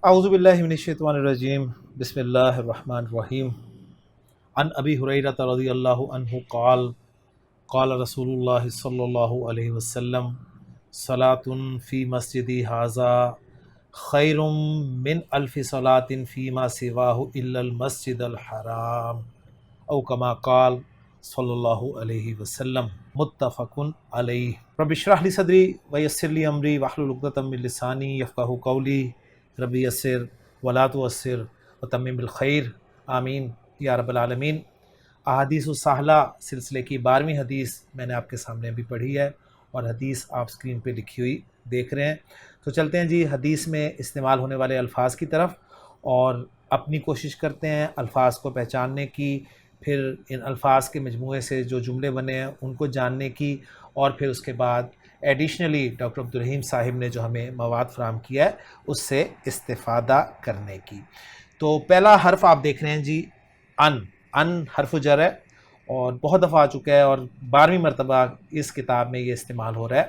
اعوذ باللہ من الشیطان الرجیم بسم اللہ الرحمن الرحیم عن ابی ہریرہ رضی اللہ عنہ قال قال رسول اللہ صلی اللہ علیہ وسلم صلاۃ فی مسجدی ھذا خیر من الف صلاۃ فیما سواہ الا المسجد الحرام او کما قال صلی اللہ علیہ وسلم متفق علیہ۔ رب اشرح لی صدری ویسر لی امری واحلل عقدۃ من لسانی یفقہوا قولی ربی یسر ولا تعسر وتمم بالخیر آمین یا رب العالمین۔ احادیث الصحلہ سلسلے کی 12ویں حدیث میں نے آپ کے سامنے ابھی پڑھی ہے اور حدیث آپ اسکرین پہ لکھی ہوئی دیکھ رہے ہیں۔ تو چلتے ہیں جی حدیث میں استعمال ہونے والے الفاظ کی طرف اور اپنی کوشش کرتے ہیں الفاظ کو پہچاننے کی، پھر ان الفاظ کے مجموعے سے جو جملے بنے ہیں ان کو جاننے کی، اور پھر اس کے بعد ایڈیشنلی ڈاکٹر عبدالرحیم صاحب نے جو ہمیں مواد فراہم کیا ہے اس سے استفادہ کرنے کی۔ تو پہلا حرف آپ دیکھ رہے ہیں جی ان حرف جر ہے اور بہت دفعہ آ چکا ہے اور 12ویں مرتبہ اس کتاب میں یہ استعمال ہو رہا ہے۔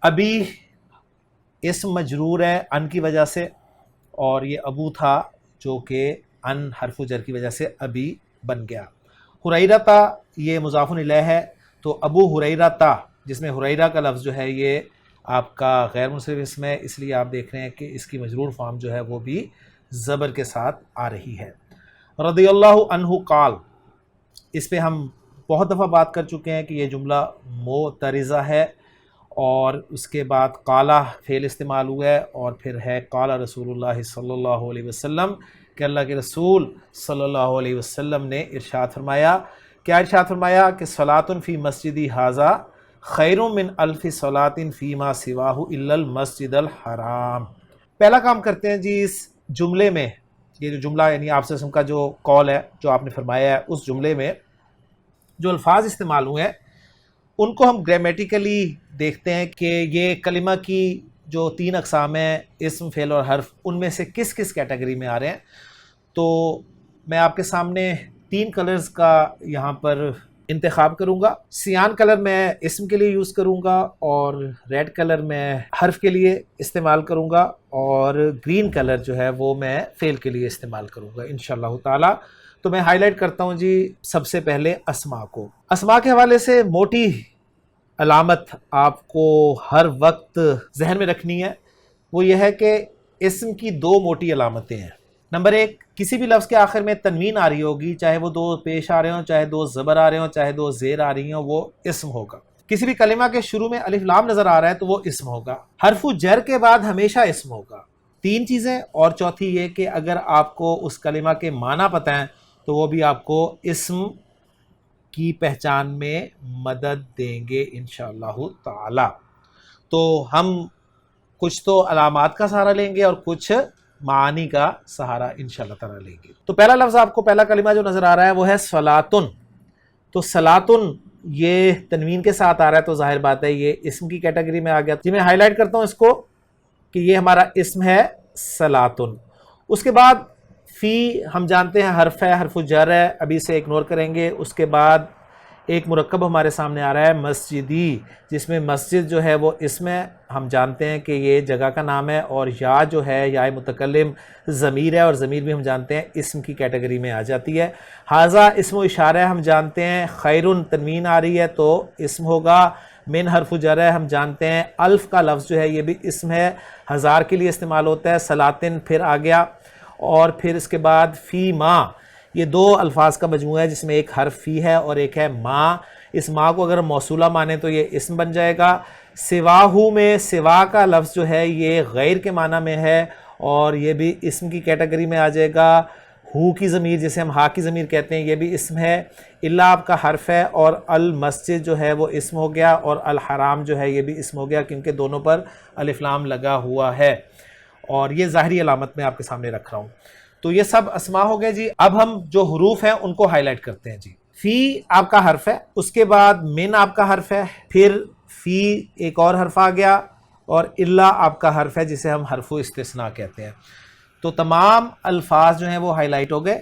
ابھی اسم مجرور ہے ان کی وجہ سے، اور یہ ابو تھا جو کہ ان حرف جر کی وجہ سے ابھی بن گیا۔ ہریرہ یہ مضاف الیہ ہے، تو ابو ہریرہ جس میں ہریرہ کا لفظ جو ہے یہ آپ کا غیر منصرف اسم ہے، اس لیے آپ دیکھ رہے ہیں کہ اس کی مجرور فارم جو ہے وہ بھی زبر کے ساتھ آ رہی ہے۔ رضی اللہ عنہ قال، اس پہ ہم بہت دفعہ بات کر چکے ہیں کہ یہ جملہ معترضہ ہے، اور اس کے بعد قالہ فعل استعمال ہوا ہے، اور پھر ہے قال رسول اللہ صلی اللہ علیہ وسلم کہ اللہ کے رسول صلی اللہ علیہ وسلم نے ارشاد فرمایا۔ کیا ارشاد فرمایا؟ کہ صلاۃ فی مسجدی ھذا خیر من الف صلاۃ فیما سواہ الا المسجد الحرام۔ پہلا کام کرتے ہیں جی اس جملے میں، یہ جو جملہ یعنی آپ سے کا جو قول ہے جو آپ نے فرمایا ہے، اس جملے میں جو الفاظ استعمال ہوئے ہیں ان کو ہم گرامیٹیکلی دیکھتے ہیں کہ یہ کلمہ کی جو 3 اقسام ہیں، اسم، فعل اور حرف، ان میں سے کس کس کیٹیگری میں آ رہے ہیں۔ تو میں آپ کے سامنے 3 کلرز کا یہاں پر انتخاب کروں گا۔ سیان کلر میں اسم کے لیے یوز کروں گا، اور ریڈ کلر میں حرف کے لیے استعمال کروں گا، اور گرین کلر جو ہے وہ میں فعل کے لیے استعمال کروں گا انشاءاللہ تعالی۔ تو میں ہائی لائٹ کرتا ہوں جی سب سے پہلے اسماء کو۔ اسماء کے حوالے سے موٹی علامت آپ کو ہر وقت ذہن میں رکھنی ہے، وہ یہ ہے کہ اسم کی 2 موٹی علامتیں ہیں۔ نمبر 1، کسی بھی لفظ کے آخر میں تنوین آ رہی ہوگی، چاہے وہ 2 پیش آ رہے ہوں، چاہے 2 زبر آ رہے ہوں، چاہے 2 زیر آ رہی ہوں، وہ اسم ہوگا۔ کسی بھی کلمہ کے شروع میں الف لام نظر آ رہا ہے تو وہ اسم ہوگا۔ حرف جر کے بعد ہمیشہ اسم ہوگا۔ 3 چیزیں، اور چوتھی یہ کہ اگر آپ کو اس کلمہ کے معنی پتہ ہیں تو وہ بھی آپ کو اسم کی پہچان میں مدد دیں گے انشاءاللہ تعالی۔ تو ہم کچھ تو علامات کا سہارا لیں گے اور کچھ معانی کا سہارا انشاءاللہ تعالی لیں گے۔ تو پہلا لفظ آپ کو، پہلا کلمہ جو نظر آ رہا ہے وہ ہے صلاتن۔ تو صلاتن یہ تنوین کے ساتھ آ رہا ہے تو ظاہر بات ہے یہ اسم کی کیٹیگری میں آ گیا۔ جی میں ہائی لائٹ کرتا ہوں اس کو کہ یہ ہمارا اسم ہے صلاتن۔ اس کے بعد فی ہم جانتے ہیں حرف ہے، حرف جر ہے، ابھی سے اگنور کریں گے۔ اس کے بعد ایک مرکب ہمارے سامنے آ رہا ہے مسجدی، جس میں مسجد جو ہے وہ اسم ہے، ہم جانتے ہیں کہ یہ جگہ کا نام ہے، اور یا جو ہے یا متکلم ضمیر ہے، اور ضمیر بھی ہم جانتے ہیں اسم کی کیٹیگری میں آ جاتی ہے۔ ھذا اسم و اشارہ ہے، ہم جانتے ہیں۔ خیرن تنوین آ رہی ہے تو اسم ہوگا۔ من حرف جر ہے، ہم جانتے ہیں۔ الف کا لفظ جو ہے یہ بھی اسم ہے، ہزار کے لیے استعمال ہوتا ہے۔ صلاتن پھر آ گیا، اور پھر اس کے بعد فی ما، یہ 2 الفاظ کا مجموعہ ہے جس میں ایک حرف فی ہے اور ایک ہے ما۔ اس ما کو اگر موصولہ مانے تو یہ اسم بن جائے گا۔ سواہو میں سوا کا لفظ جو ہے یہ غیر کے معنی میں ہے، اور یہ بھی اسم کی کیٹیگری میں آ جائے گا۔ ہو کی ضمیر جسے ہم ہا کی ضمیر کہتے ہیں یہ بھی اسم ہے۔ الا آپ کا حرف ہے، اور المسجد جو ہے وہ اسم ہو گیا، اور الحرام جو ہے یہ بھی اسم ہو گیا کیونکہ دونوں پر الف لام لگا ہوا ہے، اور یہ ظاہری علامت میں آپ کے سامنے رکھ رہا ہوں۔ تو یہ سب اسماء ہو گئے جی۔ اب ہم جو حروف ہیں ان کو ہائی لائٹ کرتے ہیں جی۔ فی آپ کا حرف ہے، اس کے بعد من آپ کا حرف ہے، پھر فی ایک اور حرف آ گیا، اور الا آپ کا حرف ہے جسے ہم حرف استثناء کہتے ہیں۔ تو تمام الفاظ جو ہیں وہ ہائی لائٹ ہو گئے۔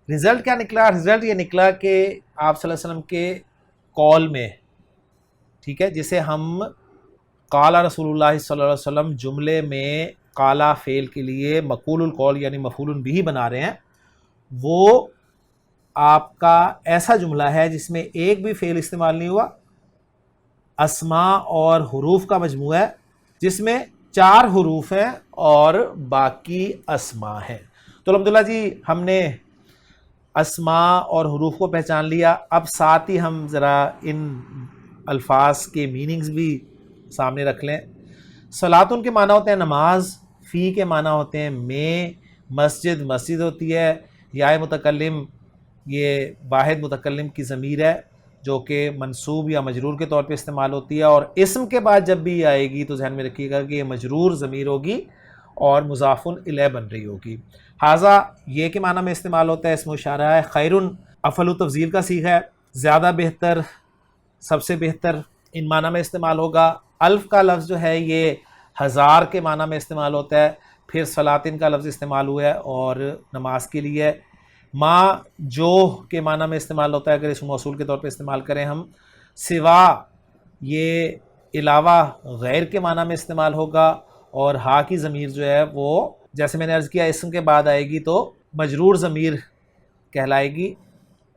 رزلٹ کیا نکلا؟ رزلٹ یہ نکلا کہ آپ صلی اللہ علیہ وسلم کے قول میں، ٹھیک ہے، جسے ہم قال رسول اللہ صلی اللہ علیہ وسلم جملے میں قالا فعل کے لیے مقول القول یعنی مفعول بہ بنا رہے ہیں، وہ آپ کا ایسا جملہ ہے جس میں ایک بھی فعل استعمال نہیں ہوا، اسماء اور حروف کا مجموعہ ہے جس میں 4 حروف ہیں اور باقی اسماء ہیں۔ تو الحمدللہ جی ہم نے اسماء اور حروف کو پہچان لیا۔ اب ساتھ ہی ہم ذرا ان الفاظ کے میننگز بھی سامنے رکھ لیں۔ صلاتن کے معنی ہوتے ہیں نماز، فی کے معنی ہوتے ہیں میں، مسجد مسجد ہوتی ہے، یا متکلم یہ واحد متکلم کی ضمیر ہے جو کہ منصوب یا مجرور کے طور پہ استعمال ہوتی ہے، اور اسم کے بعد جب بھی آئے گی تو ذہن میں رکھیے گا کہ یہ مجرور ضمیر ہوگی اور مضاف الیہ بن رہی ہوگی۔ ھذا یہ کے معنی میں استعمال ہوتا ہے، اسم اشارہ ہے۔ خیرن افعل و تفضیل کا صیغہ ہے، زیادہ بہتر، سب سے بہتر ان معنی میں استعمال ہوگا۔ الف کا لفظ جو ہے یہ ہزار کے معنی میں استعمال ہوتا ہے، پھر صلاتن کا لفظ استعمال ہوا ہے اور نماز کے لیے۔ ما جو کے معنی میں استعمال ہوتا ہے اگر اسم موصول کے طور پہ استعمال کریں ہم۔ سوا یہ علاوہ غیر کے معنی میں استعمال ہوگا، اور ہا کی ضمیر جو ہے وہ جیسے میں نے عرض کیا اسم کے بعد آئے گی تو مجرور ضمیر کہلائے گی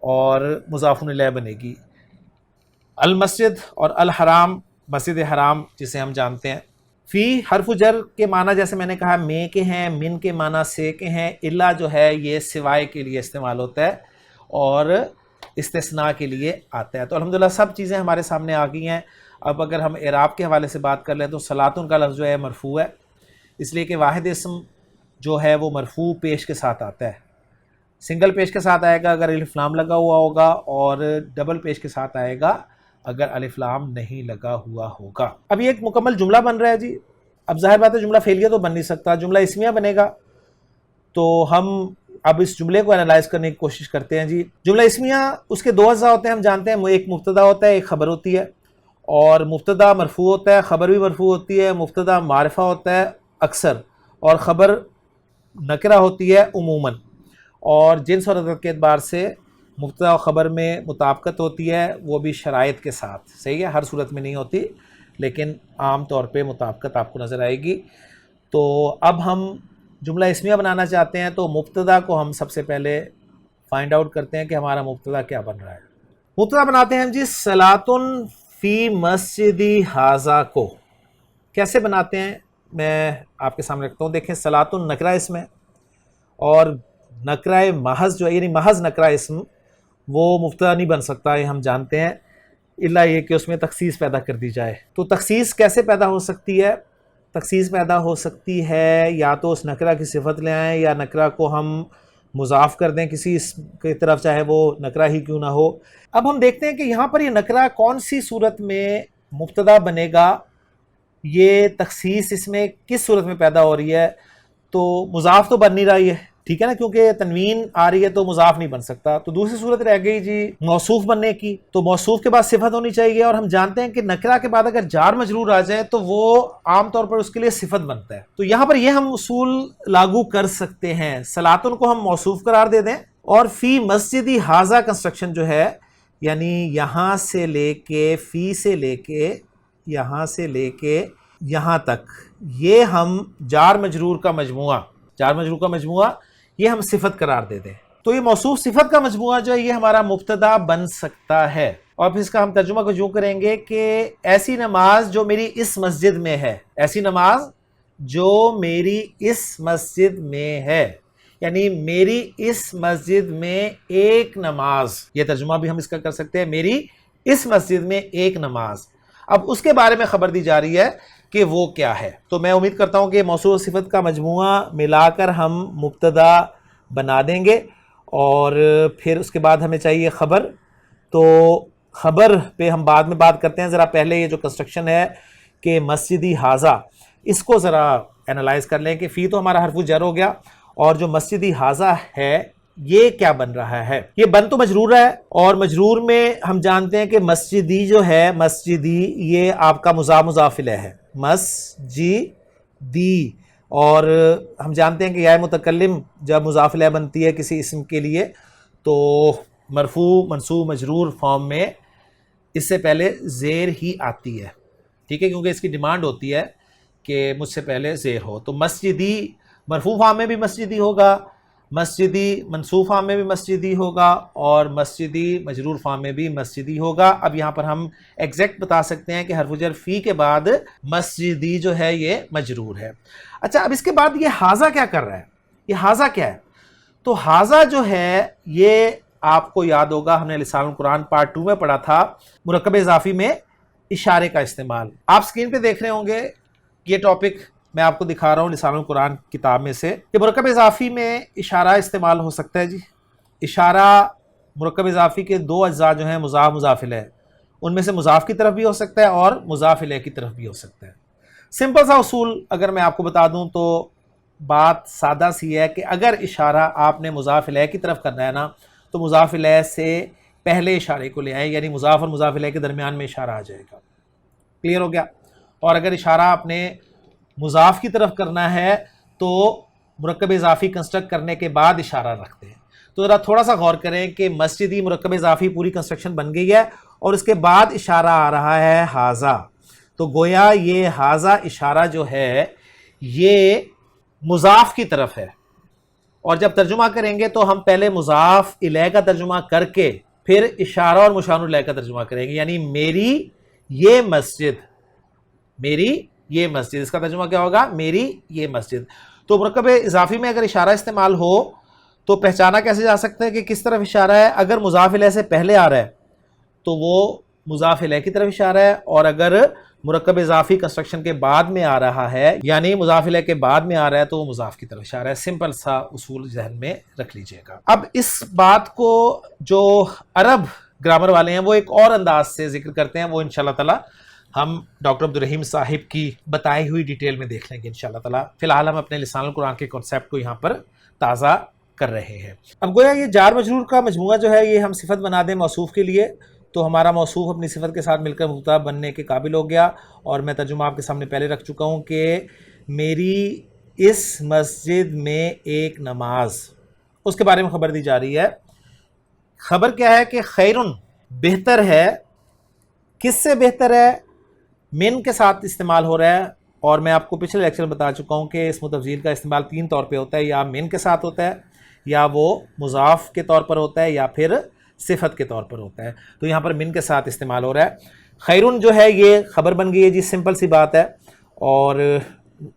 اور مضاف الیہ بنے گی۔ المسجد اور الحرام مسجد حرام جسے ہم جانتے ہیں۔ فی حرف جر کے معنی جیسے میں نے کہا میں کے ہیں، من کے معنی سے کے ہیں، الا جو ہے یہ سوائے کے لیے استعمال ہوتا ہے اور استثناء کے لیے آتا ہے۔ تو الحمدللہ سب چیزیں ہمارے سامنے آ گئی ہیں۔ اب اگر ہم اعراب کے حوالے سے بات کر لیں تو صلاتن کا لفظ جو ہے مرفوع ہے، اس لیے کہ واحد اسم جو ہے وہ مرفوع پیش کے ساتھ آتا ہے، سنگل پیش کے ساتھ آئے گا اگر الف لام لگا ہوا ہوگا، اور ڈبل پیش کے ساتھ آئے گا اگر الف لام نہیں لگا ہوا ہوگا۔ اب یہ ایک مکمل جملہ بن رہا ہے جی۔ اب ظاہر بات ہے جملہ فعلیہ تو بن نہیں سکتا، جملہ اسمیہ بنے گا، تو ہم اب اس جملے کو انالائز کرنے کی کوشش کرتے ہیں جی۔ جملہ اسمیہ اس کے 2 اجزاء ہوتے ہیں، ہم جانتے ہیں، ایک مبتدا ہوتا ہے ایک خبر ہوتی ہے، اور مبتدا مرفوع ہوتا ہے، خبر بھی مرفوع ہوتی ہے۔ مبتدا معرفہ ہوتا ہے اکثر، اور خبر نکرہ ہوتی ہے عموماً، اور جنس اور عدد کے اعتبار سے مبتدا و خبر میں مطابقت ہوتی ہے، وہ بھی شرائط کے ساتھ، صحیح ہے، ہر صورت میں نہیں ہوتی لیکن عام طور پہ مطابقت آپ کو نظر آئے گی۔ تو اب ہم جملہ اسمیہ بنانا چاہتے ہیں تو مبتدا کو ہم سب سے پہلے فائنڈ آؤٹ کرتے ہیں کہ ہمارا مبتدا کیا بن رہا ہے۔ مبتدا بناتے ہیں جی صلاتن فی مسجدی ھذا کو۔ کیسے بناتے ہیں میں آپ کے سامنے رکھتا ہوں۔ دیکھیں صلاتن نکرہ اسم ہے، اور نکرہ محض جو ہے یعنی محض نکرہ اسم وہ مبتدا نہیں بن سکتا، یہ ہم جانتے ہیں، الا یہ کہ اس میں تخصیص پیدا کر دی جائے۔ تو تخصیص کیسے پیدا ہو سکتی ہے؟ تخصیص پیدا ہو سکتی ہے یا تو اس نکرہ کی صفت لے آئیں، یا نکرہ کو ہم مضاف کر دیں کسی اسم کی طرف، چاہے وہ نکرہ ہی کیوں نہ ہو۔ اب ہم دیکھتے ہیں کہ یہاں پر یہ نکرہ کون سی صورت میں مبتدا بنے گا، یہ تخصیص اس میں کس صورت میں پیدا ہو رہی ہے۔ تو مضاف تو بن نہیں رہی ہے، ٹھیک ہے نا، کیونکہ تنوین آ رہی ہے تو مضاف نہیں بن سکتا۔ تو دوسری صورت رہ گئی جی موصوف بننے کی، تو موصوف کے بعد صفت ہونی چاہیے، اور ہم جانتے ہیں کہ نکرہ کے بعد اگر جار مجرور آ جائے تو وہ عام طور پر اس کے لیے صفت بنتا ہے۔ تو یہاں پر یہ ہم اصول لاگو کر سکتے ہیں، صلاتن کو ہم موصوف قرار دے دیں، اور فی مسجدی ھذا کنسٹرکشن جو ہے یعنی یہاں سے لے کے، فی سے لے کے، یہاں سے لے کے یہاں تک، یہ ہم جار مجرور کا مجموعہ یہ ہم صفت قرار دے دیں۔ تو یہ موصوف صفت کا مجموعہ جو ہے یہ ہمارا مبتدا بن سکتا ہے، اور پھر اس کا ہم ترجمہ کو یوں کریں گے کہ ایسی نماز جو میری اس مسجد میں ہے، ایسی نماز جو میری اس مسجد میں ہے، یعنی میری اس مسجد میں ایک نماز، یہ ترجمہ بھی ہم اس کا کر سکتے ہیں، میری اس مسجد میں ایک نماز۔ اب اس کے بارے میں خبر دی جا رہی ہے کہ وہ کیا ہے۔ تو میں امید کرتا ہوں کہ موصوف صفت کا مجموعہ ملا کر ہم مبتدا بنا دیں گے، اور پھر اس کے بعد ہمیں چاہیے خبر۔ تو خبر پہ ہم بعد میں بات کرتے ہیں، ذرا پہلے یہ جو کنسٹرکشن ہے کہ مسجدی ھذا، اس کو ذرا انالائز کر لیں کہ فی تو ہمارا حرف جر ہو گیا، اور جو مسجدی ھذا ہے یہ کیا بن رہا ہے؟ یہ بن تو مجرور ہے، اور مجرور میں ہم جانتے ہیں کہ مسجدی جو ہے، مسجدی یہ آپ کا مضاف الیہ ہے، مسجدی، اور ہم جانتے ہیں کہ یا متکلم جب مضاف الیہ بنتی ہے کسی اسم کے لیے تو مرفوع منصوب مجرور فارم میں اس سے پہلے زیر ہی آتی ہے، ٹھیک ہے، کیونکہ اس کی ڈیمانڈ ہوتی ہے کہ مجھ سے پہلے زیر ہو. تو مسجدی مرفوع فارم میں بھی مسجدی ہوگا, مسجدی منصوب فارم میں بھی مسجدی ہوگا, اور مسجدی مجرور فارم میں بھی مسجدی ہوگا. اب یہاں پر ہم ایگزیکٹ بتا سکتے ہیں کہ حرف جر فی کے بعد مسجدی جو ہے یہ مجرور ہے. اچھا, اب اس کے بعد یہ حاذا کیا کر رہا ہے؟ یہ حاذا کیا ہے؟ تو حاذا جو ہے یہ آپ کو یاد ہوگا, ہم نے لسان القرآن پارٹ 2 میں پڑھا تھا, مرکب اضافی میں اشارے کا استعمال. آپ اسکرین پہ دیکھ رہے ہوں گے, یہ ٹاپک میں آپ کو دکھا رہا ہوں لسان القرآن کتاب میں سے, کہ مرکب اضافی میں اشارہ استعمال ہو سکتا ہے جی. اشارہ مرکب اضافی کے دو اجزاء جو ہیں مضاف مضاف الیہ, ان میں سے مضاف کی طرف بھی ہو سکتا ہے اور مضاف الیہ کی طرف بھی ہو سکتا ہے. سمپل سا اصول اگر میں آپ کو بتا دوں تو بات سادہ سی ہے کہ اگر اشارہ آپ نے مضاف الیہ کی طرف کرنا ہے نا, تو مضاف الیہ سے پہلے اشارے کو لے آئیں, یعنی مضاف اور مضاف الیہ کے درمیان میں اشارہ آ جائے گا. کلیئر ہو گیا؟ اور اگر اشارہ آپ نے مضاف کی طرف کرنا ہے تو مرکب اضافی کنسٹرکٹ کرنے کے بعد اشارہ رکھتے ہیں. تو ذرا تھوڑا سا غور کریں کہ مسجدی مرکب اضافی پوری کنسٹرکشن بن گئی ہے, اور اس کے بعد اشارہ آ رہا ہے حاذا. تو گویا یہ حاذا اشارہ جو ہے یہ مضاف کی طرف ہے, اور جب ترجمہ کریں گے تو ہم پہلے مضاف الیہ کا ترجمہ کر کے پھر اشارہ اور مشار الیہ کا ترجمہ کریں گے. یعنی میری یہ مسجد, میری یہ مسجد, اس کا ترجمہ کیا ہوگا؟ میری یہ مسجد. تو مرکب اضافی میں اگر اشارہ استعمال ہو تو پہچانا کیسے جا سکتا ہے کہ کس طرف اشارہ ہے؟ اگر مضاف الیہ سے پہلے آ رہا ہے تو وہ مضاف الیہ کی طرف اشارہ ہے, اور اگر مرکب اضافی کنسٹرکشن کے بعد میں آ رہا ہے یعنی مضاف الیہ کے بعد میں آ رہا ہے تو وہ مضاف کی طرف اشارہ ہے. سمپل سا اصول ذہن میں رکھ لیجئے گا. اب اس بات کو جو عرب گرامر والے ہیں وہ ایک اور انداز سے ذکر کرتے ہیں, وہ انشاءاللہ تعالی ہم ڈاکٹر عبدالرحیم صاحب کی بتائی ہوئی ڈیٹیل میں دیکھ لیں گے انشاءاللہ تعالی. فی الحال ہم اپنے لسان القرآن کے کانسیپٹ کو یہاں پر تازہ کر رہے ہیں. اب گویا یہ جار مجرور کا مجموعہ جو ہے یہ ہم صفت بنا دیں موصوف کے لیے, تو ہمارا موصوف اپنی صفت کے ساتھ مل کر مبتدا بننے کے قابل ہو گیا. اور میں ترجمہ آپ کے سامنے پہلے رکھ چکا ہوں کہ میری اس مسجد میں ایک نماز, اس کے بارے میں خبر دی جا رہی ہے. خبر کیا ہے کہ خیرن بہتر ہے. کس سے بہتر ہے؟ من کے ساتھ استعمال ہو رہا ہے, اور میں آپ کو پچھلے لیکچر میں بتا چکا ہوں کہ اسم تفضیل کا استعمال 3 طور پہ ہوتا ہے, یا من کے ساتھ ہوتا ہے, یا وہ مضاف کے طور پر ہوتا ہے, یا پھر صفت کے طور پر ہوتا ہے. تو یہاں پر من کے ساتھ استعمال ہو رہا ہے. خیرن جو ہے یہ خبر بن گئی ہے جی, سمپل سی بات ہے. اور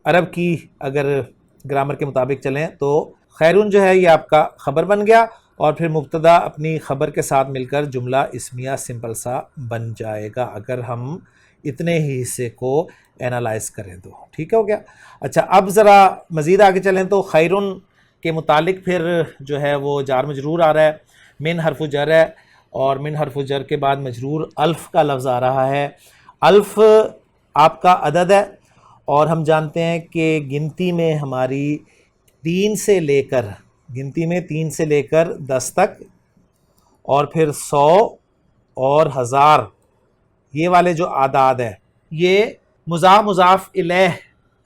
عرب کی اگر گرامر کے مطابق چلیں تو خیرن جو ہے یہ آپ کا خبر بن گیا, اور پھر مبتدا اپنی خبر کے ساتھ مل کر جملہ اسمیہ سمپل سا بن جائے گا اگر ہم اتنے ہی حصے کو اینالائز کریں تو. ٹھیک ہو گیا؟ اچھا, اب ذرا مزید آگے چلیں تو خیرن کے متعلق پھر جو ہے وہ جار مجرور آ رہا ہے. من حرف جر ہے, اور من حرف جر کے بعد مجرور الف کا لفظ آ رہا ہے. الف آپ کا عدد ہے, اور ہم جانتے ہیں کہ گنتی میں ہماری 3 سے لے کر 10 تک, اور پھر 100 اور 1000 یہ والے جو اعداد ہیں یہ مضاف الیہ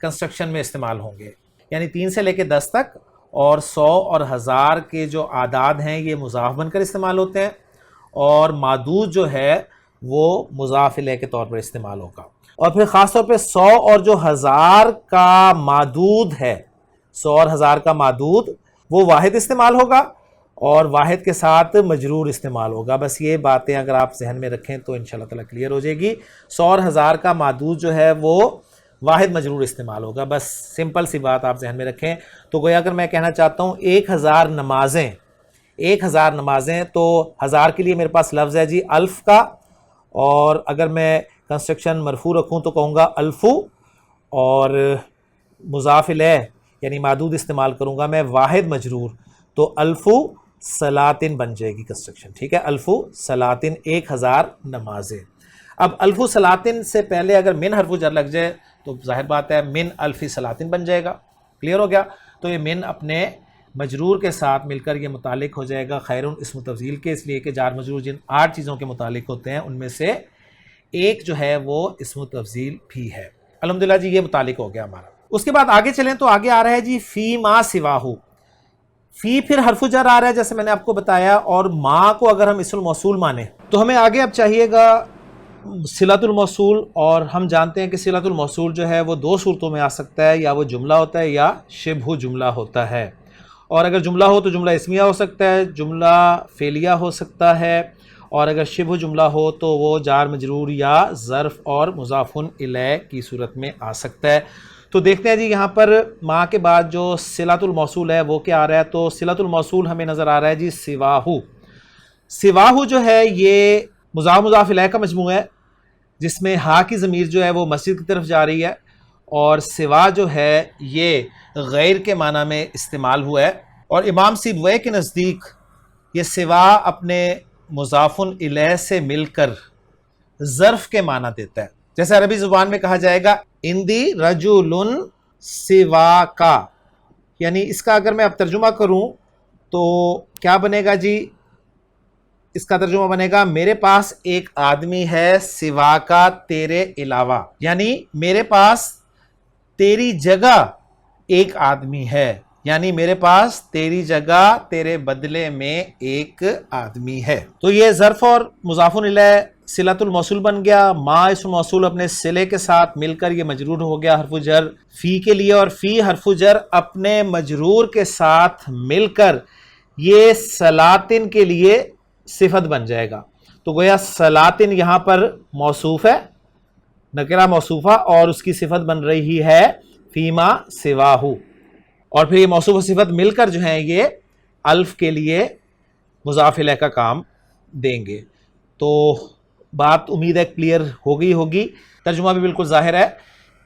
کنسٹرکشن میں استعمال ہوں گے. یعنی 3 سے لے کے 10 تک اور 100 اور 1000 کے جو اعداد ہیں یہ مضاف بن کر استعمال ہوتے ہیں, اور معدود جو ہے وہ مضاف الیہ کے طور پر استعمال ہوگا. اور پھر خاص طور پہ 100 اور جو 1000 کا معدود ہے, 100 اور 1000 کا معدود وہ واحد استعمال ہوگا, اور واحد کے ساتھ مجرور استعمال ہوگا. بس یہ باتیں اگر آپ ذہن میں رکھیں تو انشاءاللہ تعالی کلیئر ہو جائے گی. 100 اور 1000 کا معدود جو ہے وہ واحد مجرور استعمال ہوگا. بس سمپل سی بات آپ ذہن میں رکھیں. تو گویا اگر میں کہنا چاہتا ہوں 1000 نمازیں تو 1000 کے لیے میرے پاس لفظ ہے جی الف کا, اور اگر میں کنسٹرکشن مرفوع رکھوں تو کہوں گا الفو, اور مضاف الیہ یعنی معدود استعمال کروں گا میں واحد مجرور, تو الفو صلاتن بن جائے گی کنسٹرکشن. ٹھیک ہے, الفو صلاتن 1000 نمازیں. اب الفو صلاتن سے پہلے اگر من حرف جر لگ جائے تو ظاہر بات ہے من الفی صلاتن بن جائے گا. کلیئر ہو گیا؟ تو یہ من اپنے مجرور کے ساتھ مل کر یہ متعلق ہو جائے گا خیرن اسم تفضیل کے, اس لیے کہ جار مجرور جن 8 چیزوں کے متعلق ہوتے ہیں ان میں سے ایک جو ہے وہ اسم تفضیل بھی ہے. الحمدللہ جی یہ متعلق ہو گیا ہمارا. اس کے بعد آگے چلیں تو آگے آ رہا ہے جی فی ما سواہو. فی پھر حرف جر آ رہا ہے جیسے میں نے آپ کو بتایا, اور ما کو اگر ہم اسم الموصول مانیں تو ہمیں آگے اب چاہیے گا صلۃ الموصول، اور ہم جانتے ہیں کہ صلۃ الموصول جو ہے وہ دو صورتوں میں آ سکتا ہے، یا وہ جملہ ہوتا ہے یا شبہ جملہ ہوتا ہے. اور اگر جملہ ہو تو جملہ اسمیہ ہو سکتا ہے، جملہ فعلیہ ہو سکتا ہے، اور اگر شبہ جملہ ہو تو وہ جار مجرور یا ظرف اور مضاف الیہ کی صورت میں آ سکتا ہے. تو دیکھتے ہیں جی یہاں پر ما کے بعد جو صلۃ الموصول ہے وہ کیا آ رہا ہے. تو صلۃ الموصول ہمیں نظر آ رہا ہے جی سواہو. سواہو جو ہے یہ مضاف الیہ کا مجموعہ ہے، جس میں ہا کی ضمیر جو ہے وہ مسجد کی طرف جا رہی ہے، اور سوا جو ہے یہ غیر کے معنی میں استعمال ہوا ہے. اور امام سیبویہ کے نزدیک یہ سوا اپنے مضاف الیہ سے مل کر ظرف کے معنی دیتا ہے. جیسے عربی زبان میں کہا جائے گا اندی رجل سوا کا، یعنی اس کا اگر میں اب ترجمہ کروں تو کیا بنے گا جی؟ اس کا ترجمہ بنے گا میرے پاس ایک آدمی ہے سوا کا تیرے علاوہ، یعنی میرے پاس تیری جگہ ایک آدمی ہے، یعنی میرے پاس تیری جگہ تیرے بدلے میں ایک آدمی ہے. تو یہ ظرف اور مضاف الیہ صلۃ الموصول بن گیا. ما اسم موصول اپنے صلے کے ساتھ مل کر یہ مجرور ہو گیا حرف جر فی کے لیے، اور فی حرف جر اپنے مجرور کے ساتھ مل کر یہ سلاطن کے لیے صفت بن جائے گا. تو گویا سلاطن یہاں پر موصوف ہے، نکرہ موصوفہ، اور اس کی صفت بن رہی ہے فیما سواہو. اور پھر یہ موصوف و صفت مل کر جو ہیں یہ الف کے لیے مضاف الیہ کا کام دیں گے. تو بات امید ہے کلیئر ہو گئی ہوگی. ترجمہ بھی بالکل ظاہر ہے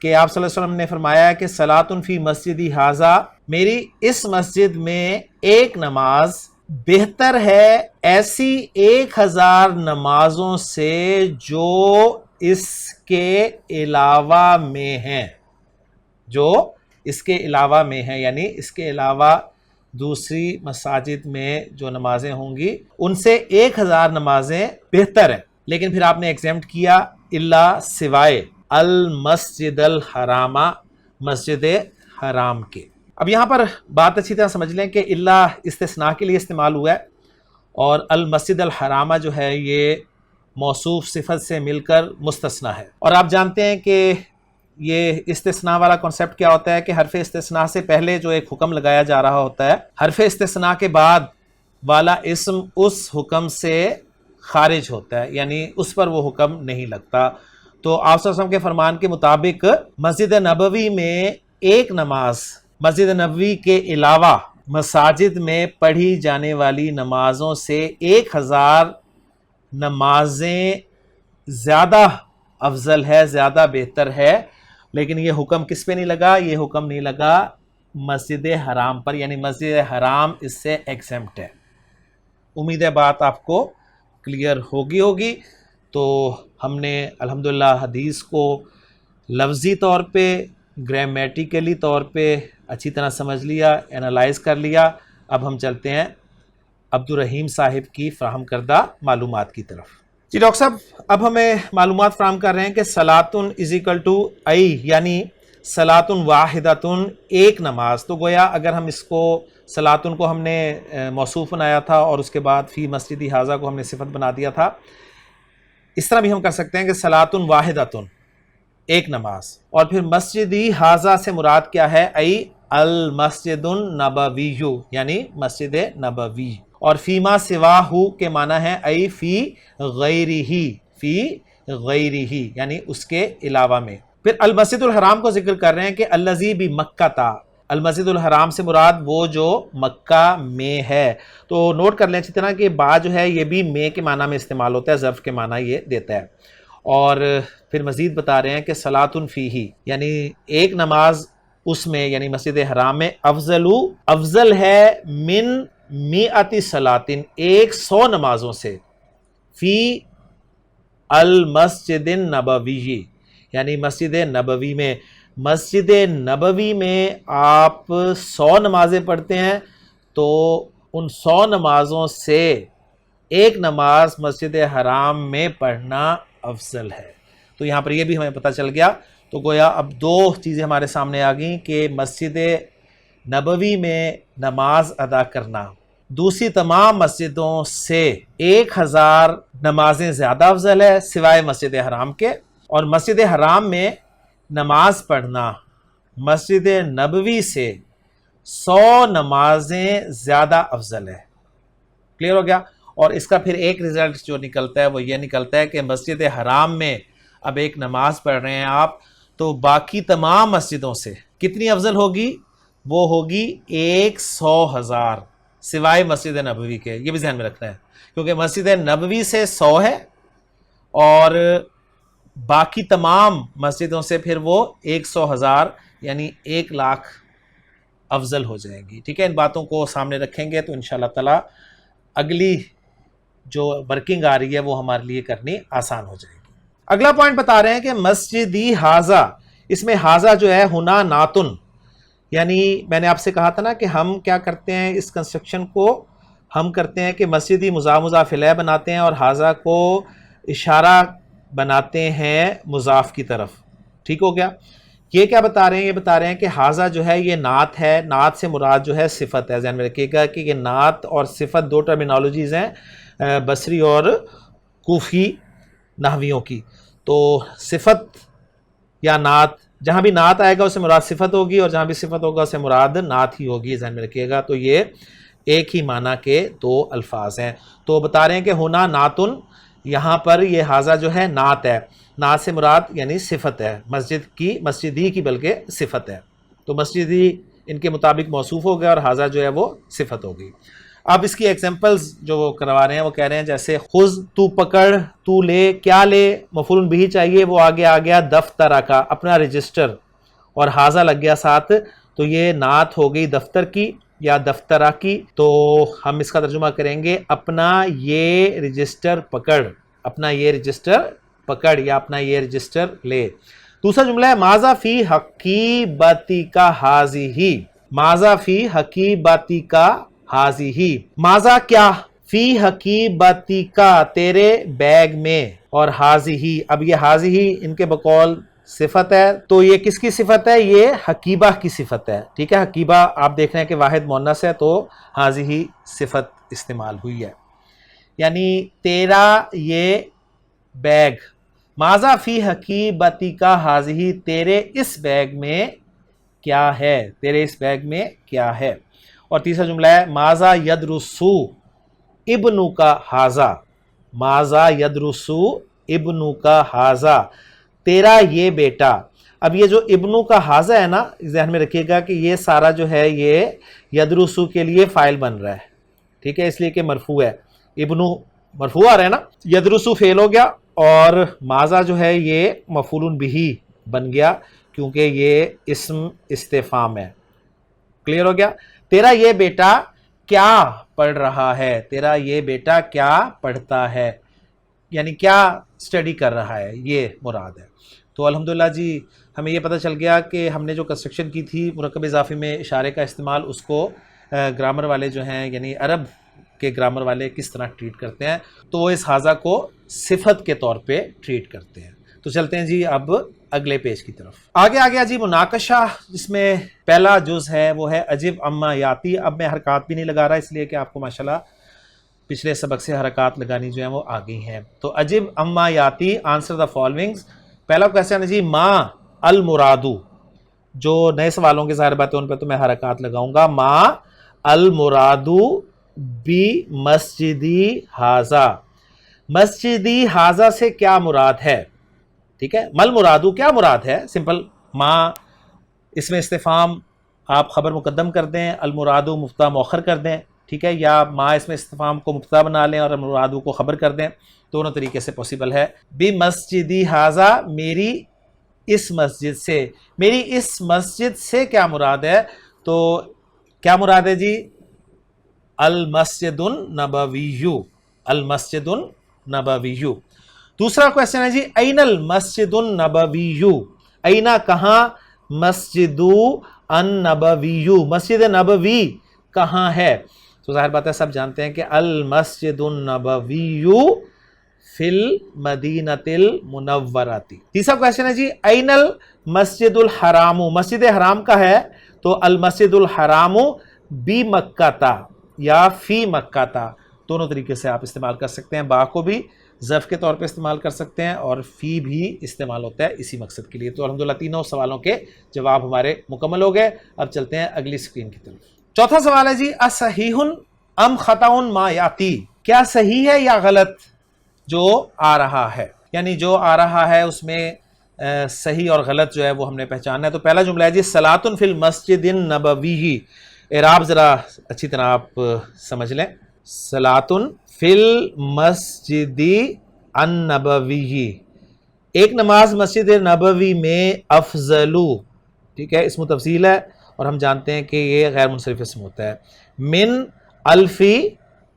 کہ آپ صلی اللہ علیہ وسلم نے فرمایا ہے کہ صلاۃ فی مسجدی ھذا، میری اس مسجد میں ایک نماز بہتر ہے ایسی 1000 نمازوں سے جو اس کے علاوہ میں ہیں، جو اس کے علاوہ میں ہیں، یعنی اس کے علاوہ دوسری مساجد میں جو نمازیں ہوں گی ان سے 1000 نمازیں بہتر ہیں. لیکن پھر آپ نے ایگزیمپٹ کیا الا سوائے المسجد الحرام، مسجد حرام کے. اب یہاں پر بات اچھی طرح سمجھ لیں کہ الا استثناء کے لیے استعمال ہوا ہے، اور المسجد الحرام جو ہے یہ موصوف صفت سے مل کر مستثنیٰ ہے. اور آپ جانتے ہیں کہ یہ استثناء والا کنسیپٹ کیا ہوتا ہے کہ حرف استثناء سے پہلے جو ایک حکم لگایا جا رہا ہوتا ہے، حرف استثناء کے بعد والا اسم اس حکم سے خارج ہوتا ہے، یعنی اس پر وہ حکم نہیں لگتا. تو آپ صلی اللہ علیہ وسلم کے فرمان کے مطابق مسجد نبوی میں ایک نماز مسجد نبوی کے علاوہ مساجد میں پڑھی جانے والی نمازوں سے 1000 نمازیں زیادہ افضل ہے، زیادہ بہتر ہے. لیکن یہ حکم کس پہ نہیں لگا؟ یہ حکم نہیں لگا مسجد حرام پر، یعنی مسجد حرام اس سے ایگزمپٹ ہے. امید ہے بات آپ کو کلیئر ہوگی. تو ہم نے الحمدللہ حدیث کو لفظی طور پہ، گرامیٹیکلی طور پہ اچھی طرح سمجھ لیا، انالائز کر لیا. اب ہم چلتے ہیں عبدالرحیم صاحب کی فراہم کردہ معلومات کی طرف. جی ڈاکٹر صاحب، اب ہمیں معلومات فراہم کر رہے ہیں کہ صلاۃن از اکول ٹو ای، یعنی صلاۃن واحدۃن، ایک نماز. تو گویا اگر ہم اس کو صلاۃن کو ہم نے موصوف بنایا تھا اور اس کے بعد فی مسجدی ھذا کو ہم نے صفت بنا دیا تھا، اس طرح بھی ہم کر سکتے ہیں کہ صلاۃن واحدۃن، ایک نماز. اور پھر مسجدی ھذا سے مراد کیا ہے؟ ای المسجد النبوی، یعنی مسجد نبوی. اور فیما سواہو کے معنی ہے ای فی غیرہ، فی غیرہ یعنی اس کے علاوہ میں. پھر المسجد الحرام کو ذکر کر رہے ہیں کہ الذی بمکہ تا، المسجد الحرام سے مراد وہ جو مکہ میں ہے. تو نوٹ کر لیں اچھی طرح کہ با جو ہے یہ بھی میں کے معنی میں استعمال ہوتا ہے، ظرف کے معنی یہ دیتا ہے. اور پھر مزید بتا رہے ہیں کہ صلاۃ فیہ، یعنی ایک نماز اس میں، یعنی مسجد حرام میں، افضل ہے من میعۃ صلاۃن، 100 نمازوں سے، فی المسجد النبوی، یعنی مسجد نبوی میں. مسجد نبوی میں آپ 100 نمازیں پڑھتے ہیں تو ان 100 نمازوں سے ایک نماز مسجد حرام میں پڑھنا افضل ہے. تو یہاں پر یہ بھی ہمیں پتہ چل گیا. تو گویا اب 2 چیزیں ہمارے سامنے آ گئیں کہ مسجد نبوی میں نماز ادا کرنا دوسری تمام مسجدوں سے 1000 نمازیں زیادہ افضل ہے سوائے مسجد حرام کے، اور مسجد حرام میں نماز پڑھنا مسجد نبوی سے 100 نمازیں زیادہ افضل ہے۔ کلیئر ہو گیا؟ اور اس کا پھر ایک رزلٹ جو نکلتا ہے وہ یہ نکلتا ہے کہ مسجد حرام میں اب ایک نماز پڑھ رہے ہیں آپ، تو باقی تمام مسجدوں سے کتنی افضل ہوگی؟ وہ ہوگی 100,000 سوائے مسجد نبوی کے۔ یہ بھی ذہن میں رکھنا ہے، کیونکہ مسجد نبوی سے 100 ہے اور باقی تمام مسجدوں سے پھر وہ 100,000 یعنی 1,00,000 افضل ہو جائیں گی۔ ٹھیک ہے، ان باتوں کو سامنے رکھیں گے تو انشاءاللہ تعالی اگلی جو ورکنگ آ رہی ہے وہ ہمارے لیے کرنی آسان ہو جائے گی۔ اگلا پوائنٹ بتا رہے ہیں کہ مسجدی حاضہ، اس میں حاضہ جو ہے ہنا ناتن، یعنی میں نے آپ سے کہا تھا نا کہ ہم کیا کرتے ہیں، اس کنسٹرکشن کو ہم کرتے ہیں کہ مسجدی مضاف الیہ بناتے ہیں اور حاضہ کو اشارہ بناتے ہیں مضاف کی طرف۔ ٹھیک ہو گیا؟ یہ کیا بتا رہے ہیں؟ یہ بتا رہے ہیں کہ حاضہ جو ہے یہ نعت ہے، نعت سے مراد جو ہے صفت ہے۔ ذہن میں رکھیے گا کہ یہ نعت اور صفت دو ٹرمینالوجیز ہیں بصری اور کوفی نحویوں کی۔ تو صفت یا نعت، جہاں بھی نعت آئے گا اس سے مراد صفت ہوگی، اور جہاں بھی صفت ہوگا اس سے مراد نعت ہی ہوگی۔ ذہن میں رکھیے گا، تو یہ ایک ہی معنی کے دو الفاظ ہیں۔ تو بتا رہے ہیں کہ ہونا نعتن، یہاں پر یہ حاضہ جو ہے نعت ہے، نعت سے مراد یعنی صفت ہے، مسجدی کی بلکہ صفت ہے۔ تو مسجدی ان کے مطابق موصوف ہو گیا اور حاضہ جو ہے وہ صفت ہو گئی۔ اب اس کی ایگزامپلز جو وہ کروا رہے ہیں وہ کہہ رہے ہیں جیسے خذ تو پکڑ، تو لے، کیا لے، مفعول بھی چاہیے، وہ آگے آ گیا دفتر کا، اپنا رجسٹر، اور حاضہ لگ گیا ساتھ، تو یہ نعت ہو گئی دفتر کی یا دفترہ کی۔ تو ہم اس کا ترجمہ کریں گے اپنا یہ رجسٹر پکڑ، اپنا یہ رجسٹر پکڑ یا اپنا یہ رجسٹر لے۔ دوسرا جملہ ہے ماذا فی حقیبتی کا حاضی، ماذا فی حقیبتی کا حاضی، ماذا کیا، فی حقیبتی کا تیرے بیگ میں، اور حاضی، اب یہ حاضی ان کے بقول صفت ہے، تو یہ کس کی صفت ہے؟ یہ حقیبہ کی صفت ہے۔ ٹھیک ہے، حقیبہ آپ دیکھ رہے ہیں کہ واحد مؤنث ہے، تو حاضی صفت استعمال ہوئی ہے، یعنی تیرا یہ بیگ، ماذا فی حقیبتی کا حاضی، تیرے اس بیگ میں کیا ہے، تیرے اس بیگ میں کیا ہے۔ اور تیسرا جملہ ہے ماذا یدرسو ابنو کا حاضہ، ماذا یدرسو ابنو کا حاضہ، تیرا یہ بیٹا۔ اب یہ جو ابنو کا حاضہ ہے نا، ذہن میں رکھیے گا کہ یہ سارا جو ہے یہ یدرسو کے لیے فاعل بن رہا ہے۔ ٹھیک ہے، اس لیے کہ مرفوع ہے، ابنو مرفوع آ رہا ہے نا، یدرسو فعل ہو گیا، اور ماذا جو ہے یہ مفعول بہ بن گیا کیونکہ یہ اسم استفہام ہے۔ کلیئر ہو گیا؟ تیرا یہ بیٹا کیا پڑھ رہا ہے، تیرا یہ بیٹا کیا پڑھتا ہے، یعنی کیا سٹڈی کر رہا ہے، یہ مراد ہے۔ تو الحمدللہ جی ہمیں یہ پتہ چل گیا کہ ہم نے جو کنسٹرکشن کی تھی مرکب اضافی میں اشارے کا استعمال، اس کو گرامر والے جو ہیں یعنی عرب کے گرامر والے کس طرح ٹریٹ کرتے ہیں، تو وہ اس حاضہ کو صفت کے طور پہ ٹریٹ کرتے ہیں۔ تو چلتے ہیں جی اب اگلے پیج کی طرف۔ آگے آ گیا جی مناقشہ، جس میں پہلا جز ہے وہ ہے اجب اما یاتی۔ اب میں حرکات بھی نہیں لگا رہا اس لیے کہ آپ کو ماشاءاللہ پچھلے سبق سے حرکات لگانی جو ہیں وہ آ گئی ہیں۔ تو اجب اما یاتی، آنسر دا فالوئنگز۔ پہلا کویسچن ہے جی ما المرادو، جو نئے سوالوں کے ظاہر بات ہے ان پہ تو میں حرکات لگاؤں گا۔ ما المرادو بی مسجدی حاضہ، مسجدی حاضہ سے کیا مراد ہے؟ ٹھیک ہے، مل مرادو کیا مراد ہے، سمپل ما اس میں استفہام آپ خبر مقدم کر دیں، المرادو مبتدا مؤخر کر دیں، ٹھیک ہے، یا ما اس میں استفہام کو مبتدا بنا لیں اور المرادو کو خبر کر دیں، دونوں طریقے سے پوسیبل ہے۔ بی مسجدی حاضہ، میری اس مسجد سے، میری اس مسجد سے کیا مراد ہے؟ تو کیا مراد ہے جی؟ المسجد النبوی، المسجد النبوی۔ دوسرا کویسچن ہے جی این المسجد النبوی، اینا کہاں، مسجد النبوی، مسجد نبوی کہاں ہے؟ تو ظاہر بات ہے سب جانتے ہیں کہ المسجد النبوی فی المدینۃ المنورۃ۔ تیسرا کویسچن ہے جی این المسجد الحرام، مسجد حرام کا ہے، تو المسجد الحرام بی مکہ، یا فی مکہ تا، دونوں طریقے سے آپ استعمال کر سکتے ہیں. با کو بھی ظرف کے طور پہ استعمال کر سکتے ہیں اور فی بھی استعمال ہوتا ہے اسی مقصد کے لیے. تو الحمدللہ تینوں سوالوں کے جواب ہمارے مکمل ہو گئے. اب چلتے ہیں اگلی اسکرین کی طرف. چوتھا سوال ہے جی اصحیح ام خطا ما یاتی، کیا صحیح ہے یا غلط جو آ رہا ہے، یعنی جو آ رہا ہے اس میں صحیح اور غلط جو ہے وہ ہم نے پہچاننا ہے. تو پہلا جملہ ہے جی صلاۃ فی المسجد النبوی، اعراب ذرا اچھی طرح آپ سمجھ لیں. صلاۃ فی المسجد النبوی، ایک نماز مسجد نبوی میں افضل، ٹھیک ہے، اسم تفضیل ہے اور ہم جانتے ہیں کہ یہ غیر منصرف اسم ہوتا ہے. من الفی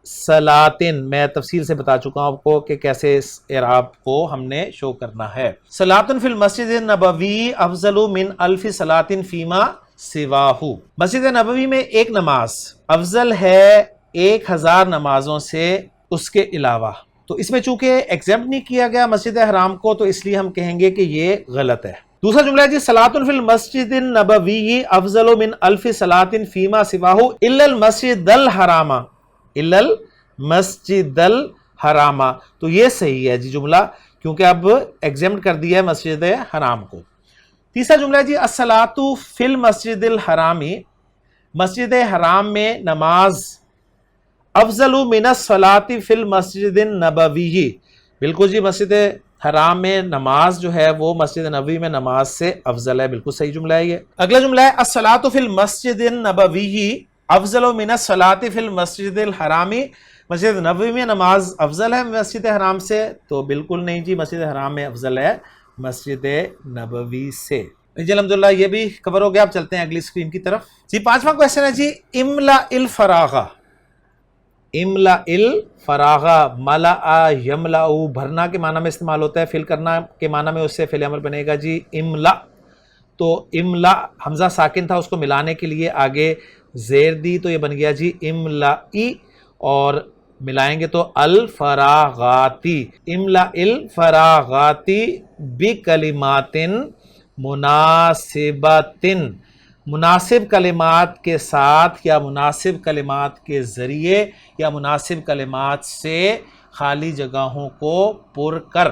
صلاطن، میں تفصیل سے بتا چکا ہوں آپ کو کہ کیسے اس اعراب کو ہم نے شو کرنا ہے. صلاۃ فی المسجد النبوی افضل من الف صلاۃ فیما سواہ، مسجد نبوی میں ایک نماز افضل ہے 1000 نمازوں سے اس کے علاوہ. تو اس میں چونکہ ایگزمپٹ نہیں کیا گیا مسجد حرام کو تو اس لیے ہم کہیں گے کہ یہ غلط ہے. دوسرا جملہ ہے جی صلاۃ فی المسجد النبوی افضل من الف صلاۃ فیما سواہ الا المسجد الحرام، الا المسجد الحرام. تو یہ صحیح ہے جی جملہ، کیونکہ اب ایگزمپٹ کر دیا ہے مسجد حرام کو. تیسرا جملہ ہے جی الصلاۃ فی المسجد الحرام، مسجد حرام میں نماز افضل من الصلاۃ فی المسجد النبوی. بالکل جی، مسجد حرام میں نماز جو ہے وہ مسجد نبوی میں نماز سے افضل ہے، بالکل صحیح جملہ ہے یہ. اگلا جملہ ہے الصلاۃ فی المسجد النبوی افضل من الصلاۃ فی المسجد الحرام، مسجد نبوی میں نماز افضل ہے مسجد حرام سے. تو بالکل نہیں جی، مسجد حرام میں افضل ہے مسجد نبوی سے. جی الحمدللہ یہ بھی کور ہو گیا. اب چلتے ہیں اگلی اسکرین کی طرف. جی پانچواں کویسچن ہے جی املا الفراغ، املا الفراغ، ملأ یملأ بھرنا کے معنی میں استعمال ہوتا ہے، فل کرنا کے معنی میں اس سے فعل امر بنے گا جی املا. تو املا حمزہ ساکن تھا، اس کو ملانے کے لیے آگے زیر دی تو یہ بن گیا جی املائی، اور ملائیں گے تو الفراغاتی. املا الفراغاتی بکلمات مناسبات، مناسب کلمات کے ساتھ یا مناسب کلمات کے ذریعے یا مناسب کلمات سے خالی جگہوں کو پر کر.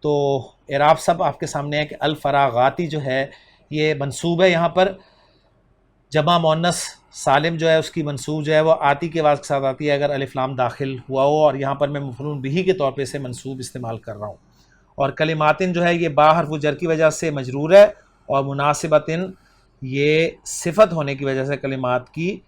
تو اعراب سب آپ کے سامنے ہے کہ الفراغاتی جو ہے یہ منصوب ہے، یہاں پر جمع مؤنث سالم جو ہے اس کی منصوب جو ہے وہ آتی کے آواز کے ساتھ آتی ہے اگر الف لام داخل ہوا ہو، اور یہاں پر میں مفعول بہ کے طور پہ سے منصوب استعمال کر رہا ہوں. اور کلماتن جو ہے یہ با حرف جر کی وجہ سے مجرور ہے، اور مناسبتن یہ صفت ہونے کی وجہ سے کلمات کی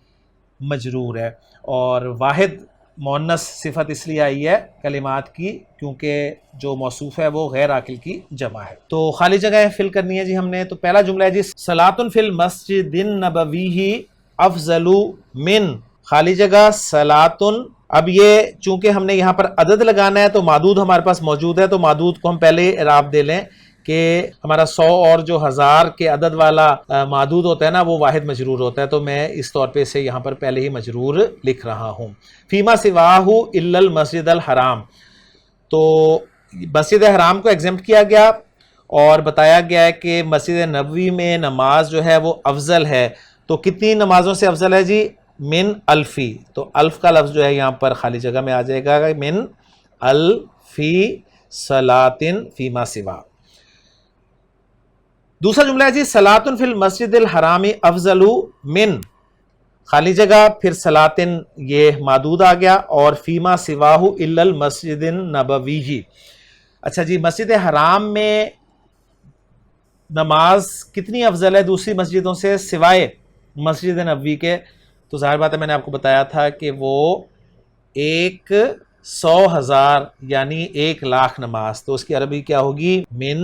مجرور ہے. اور واحد مؤنث صفت اس لیے آئی ہے کلمات کی کیونکہ جو موصوف ہے وہ غیر عاقل کی جمع ہے. تو خالی جگہ فل کرنی ہے جی ہم نے. تو پہلا جملہ ہے جی صلاۃ فی المسجد النبوی افضل من، خالی جگہ صلاۃ. اب یہ چونکہ ہم نے یہاں پر عدد لگانا ہے تو معدود ہمارے پاس موجود ہے، تو معدود کو ہم پہلے اعراب دے لیں کہ ہمارا 100 اور جو 1000 کے عدد والا معدود ہوتا ہے نا وہ واحد مجرور ہوتا ہے. تو میں اس طور پہ سے یہاں پر پہلے ہی مجرور لکھ رہا ہوں. فیما سواہ الا المسجد الحرام، تو مسجد حرام کو ایگزمپٹ کیا گیا اور بتایا گیا ہے کہ مسجد نبوی میں نماز جو ہے وہ افضل ہے. تو کتنی نمازوں سے افضل ہے جی؟ من الفی. تو الف کا لفظ جو ہے یہاں پر خالی جگہ میں آ جائے گا من الفی صلاۃ فیما سوا. دوسرا جملہ ہے جی صلاۃ فی المسجد الحرام افضل من، خالی جگہ پھر صلاۃن یہ معدود آ گیا اور فیما سواہ الا المسجد النبوی. اچھا جی، مسجد حرام میں نماز کتنی افضل ہے دوسری مسجدوں سے سوائے مسجد نبوی کے؟ تو ظاہر بات ہے میں نے آپ کو بتایا تھا کہ وہ 100,000 یعنی 1,00,000 نماز. تو اس کی عربی کیا ہوگی؟ من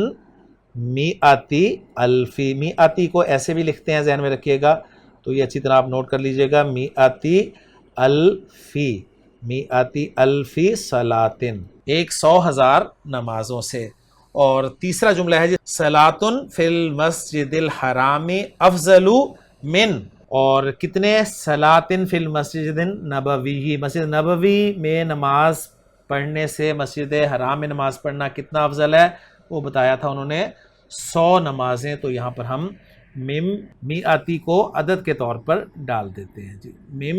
میاتی الفی. میاتی کو ایسے بھی لکھتے ہیں، ذہن میں رکھیے گا، تو یہ اچھی طرح آپ نوٹ کر لیجئے گا. میاتی الفی، میاتی الفی صلاطن، 100,000 نمازوں سے. اور تیسرا جملہ ہے جی صلاۃ فی المسجد الحرام افضل من، اور کتنے؟ صلاۃ فی المسجد النبوی، مسجد نبوی میں نماز پڑھنے سے مسجد حرام میں نماز پڑھنا کتنا افضل ہے؟ وہ بتایا تھا انہوں نے 100 نمازیں. تو یہاں پر ہم مم میاتی کو عدد کے طور پر ڈال دیتے ہیں جی. مم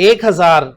1000,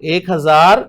1000